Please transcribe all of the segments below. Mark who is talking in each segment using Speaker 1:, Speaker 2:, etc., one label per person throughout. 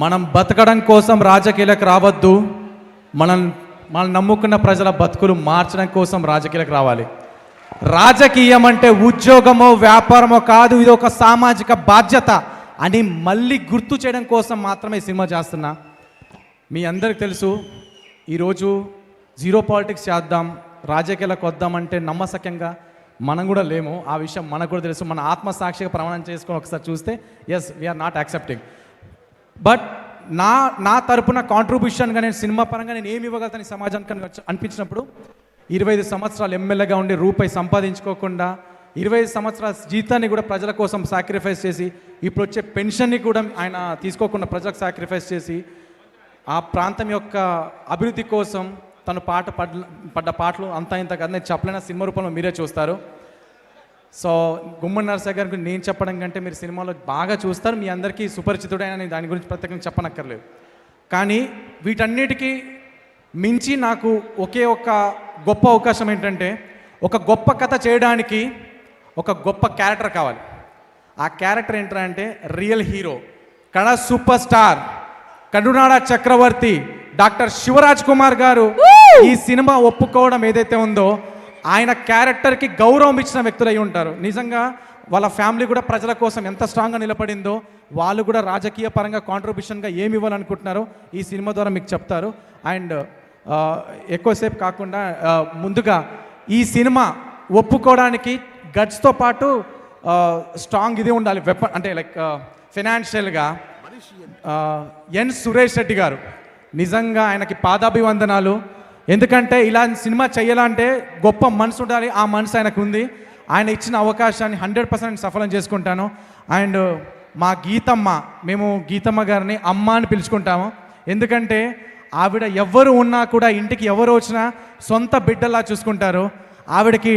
Speaker 1: మనం బతకడం కోసం రాజకీయాలకు రావద్దు. మనం మనం నమ్ముకున్న ప్రజల బతుకులు మార్చడం కోసం రాజకీయాలకు రావాలి. రాజకీయం అంటే ఉద్యోగమో వ్యాపారమో కాదు, ఇది ఒక సామాజిక బాధ్యత అని మళ్ళీ గుర్తు చేయడం కోసం మాత్రమే ఈ సినిమా చేస్తున్నా. మీ అందరికి తెలుసు, ఈరోజు జీరో పాలిటిక్స్ చేద్దాం, రాజకీయాలకు వద్దామంటే నమ్మసక్యంగా మనం కూడా లేము. ఆ విషయం మనకు కూడా తెలుసు. మన ఆత్మసాక్షిగా ప్రమాణం చేసుకొని ఒకసారి చూస్తే yes we're not accepting. But నా తరపున కాంట్రిబ్యూషన్గా నేను సినిమా పరంగా నేను ఏమి ఇవ్వగలుగుతాను సమాజానికి అనిపించినప్పుడు 25 సంవత్సరాలు ఎమ్మెల్యేగా ఉండి రూపాయి సంపాదించుకోకుండా 25 సంవత్సరాల జీతాన్ని కూడా ప్రజల కోసం సాక్రిఫైస్ చేసి, ఇప్పుడు వచ్చే పెన్షన్ని కూడా ఆయన తీసుకోకుండా ప్రజలకు సాక్రిఫైస్ చేసి, ఆ ప్రాంతం యొక్క అభివృద్ధి కోసం తను పడ్డ పాటలు అంతా ఇంత కదా నేను చెప్పలేన సినిమా రూపంలో మీరే చూస్తారు. సో గుమ్మడి నరసయ్య గారి గురించి నేను చెప్పడం కంటే మీరు సినిమాలో బాగా చూస్తారు. మీ అందరికీ సుపరిచితుడైన నేను దాని గురించి ప్రత్యేకంగా చెప్పనక్కర్లేదు. కానీ వీటన్నిటికీ మించి నాకు ఒకే ఒక గొప్ప అవకాశం ఏంటంటే, ఒక గొప్ప కథ చేయడానికి ఒక గొప్ప క్యారెక్టర్ కావాలి. ఆ క్యారెక్టర్ ఏంటంటే real hero, Kannada super star, కరునాడ చక్రవర్తి డాక్టర్ శివరాజ్ కుమార్ గారు ఈ సినిమా ఒప్పుకోవడం ఏదైతే ఉందో, ఆయన క్యారెక్టర్కి గౌరవం ఇచ్చిన వ్యక్తులు అయి ఉంటారు. నిజంగా వాళ్ళ ఫ్యామిలీ కూడా ప్రజల కోసం ఎంత స్ట్రాంగ్గా నిలబడిందో, వాళ్ళు కూడా రాజకీయ పరంగా కాంట్రిబ్యూషన్గా ఏమి ఇవ్వాలనుకుంటున్నారో ఈ సినిమా ద్వారా మీకు చెప్తారు. అండ్ ఎక్కువసేపు కాకుండా ముందుగా ఈ సినిమా ఒప్పుకోవడానికి గట్స్తో పాటు స్ట్రాంగ్ ఇది ఉండాలి, వెపన్ అంటే లైక్ ఫైనాన్షియల్గా. ఎన్ సురేష్ రెడ్డి గారు నిజంగా ఆయనకి పాదాభివందనాలు. ఎందుకంటే ఇలా సినిమా చేయాలంటే గొప్ప మనసు ఉండాలి. ఆ మనసు ఆయనకు ఉంది. ఆయన ఇచ్చిన అవకాశాన్ని 100% సఫలం చేసుకుంటాను. అండ్ మా గీతమ్మ, మేము గీతమ్మ గారిని అమ్మ అని పిలుచుకుంటాము. ఎందుకంటే ఆవిడ ఎవరు ఉన్నా కూడా ఇంటికి ఎవరు వచ్చినా సొంత బిడ్డలా చూసుకుంటారు. ఆవిడకి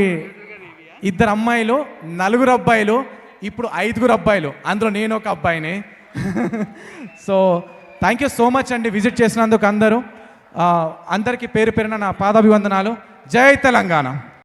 Speaker 1: 2 అమ్మాయిలు, 4 అబ్బాయిలు, ఇప్పుడు 5 అబ్బాయిలు, అందులో నేను ఒక అబ్బాయిని. So thank you so much అండి విజిట్ చేసినందుకు అందరూ. అందరికీ పేరు పేరున నా పాదాభివందనాలు. జై తెలంగాణ.